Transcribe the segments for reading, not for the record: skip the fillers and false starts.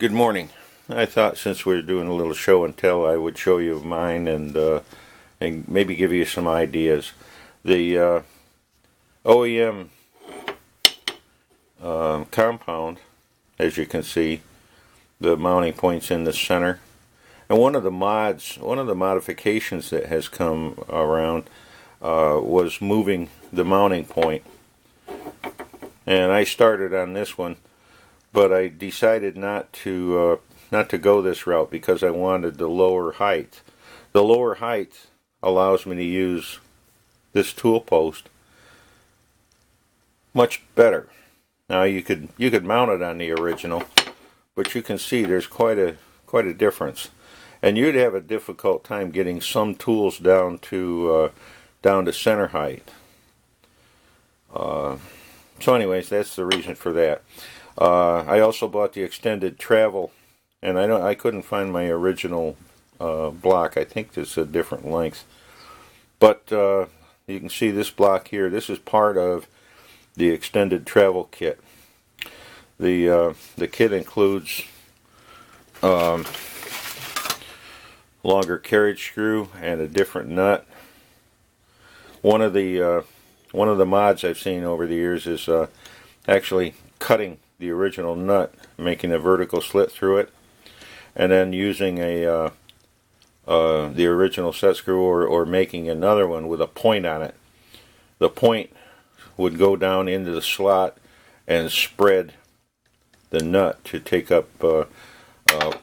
Good morning. I thought since we're doing a little show and tell, I would show you mine and maybe give you some ideas. The OEM compound, as you can see, the mounting point's in the center. And one of the modifications that has come around was moving the mounting point. And I started on this one, but I decided not to go this route because I wanted the lower height. The lower height allows me to use this tool post much better. Now you could mount it on the original, but you can see there's quite a difference, and you'd have a difficult time getting some tools down to center height. So anyways, that's the reason for that. I also bought the extended travel, and I couldn't find my original block. I think it's a different length, but you can see this block here. This is part of the extended travel kit. The kit includes longer carriage screw and a different nut. One of the mods I've seen over the years is actually cutting the original nut, making a vertical slit through it, and then using the original set screw or making another one with a point on it. The point would go down into the slot and spread the nut to take up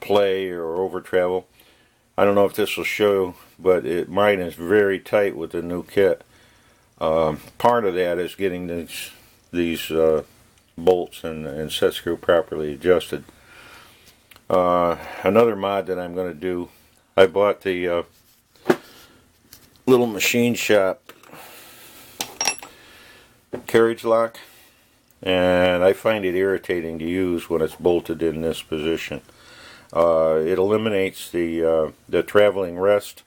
play or over travel. I don't know if this will show, but mine is very tight with the new kit. Part of that is getting these bolts and set screw properly adjusted. Another mod that I'm going to do, I bought the little machine shop Carriage Lock, and I find it irritating to use when it's bolted in this position. It eliminates the traveling rest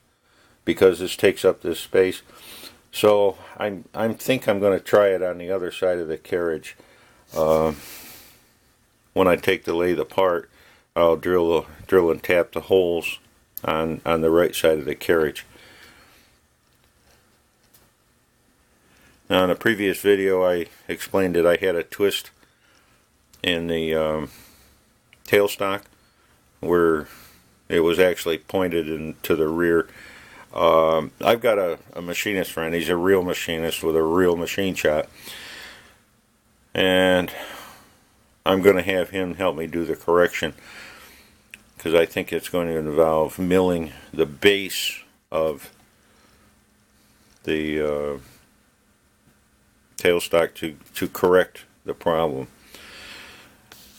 because this takes up this space. So I think I'm going to try it on the other side of the carriage. When I take the lathe apart, I'll drill and tap the holes on the right side of the carriage. Now in a previous video I explained that I had a twist in the tailstock where it was actually pointed into the rear. I've got a machinist friend. He's a real machinist with a real machine shop, and I'm going to have him help me do the correction because I think it's going to involve milling the base of the tailstock to correct the problem.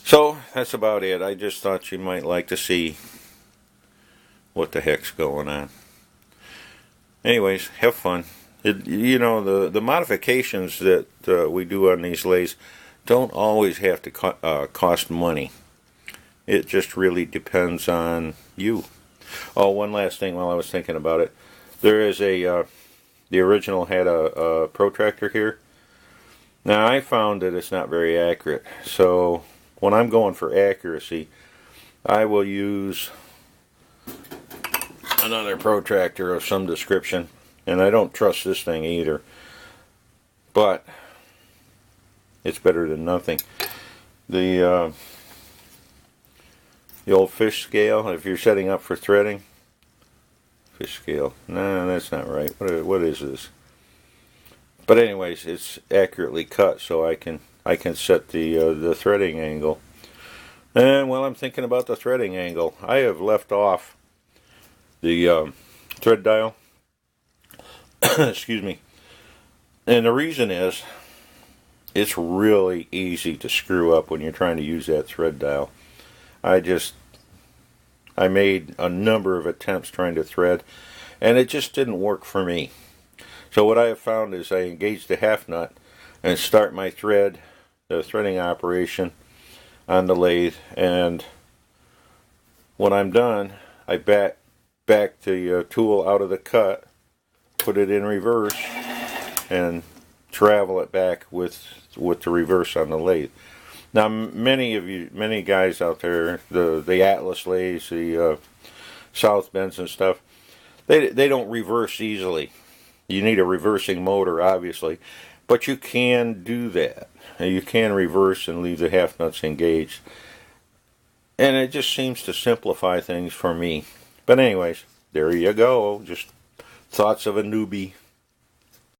So that's about it. I just thought you might like to see what the heck's going on. Anyways, have fun. You know, the modifications that we do on these lathes don't always have to cost money. It just really depends on you. Oh, one last thing while I was thinking about it. There is the original had a protractor here. Now I found that it's not very accurate. So when I'm going for accuracy, I will use another protractor of some description, and I don't trust this thing either, but it's better than nothing. The old fish scale, if you're setting up for threading, fish scale, no, that's not right. What is this? But anyways, it's accurately cut, so I can set the threading angle. And while I'm thinking about the threading angle, I have left off the thread dial. Excuse me. And the reason is it's really easy to screw up when you're trying to use that thread dial. I made a number of attempts trying to thread, and it just didn't work for me. So what I have found is I engage the half nut and start my the threading operation on the lathe, and when I'm done, I back the tool out of the cut, put it in reverse, and travel it back with the reverse on the lathe. Now, many guys out there, the Atlas lathes, the South Bends and stuff, they don't reverse easily. You need a reversing motor, obviously, but you can do that. You can reverse and leave the half nuts engaged. And it just seems to simplify things for me. But anyways, there you go. Just thoughts of a newbie.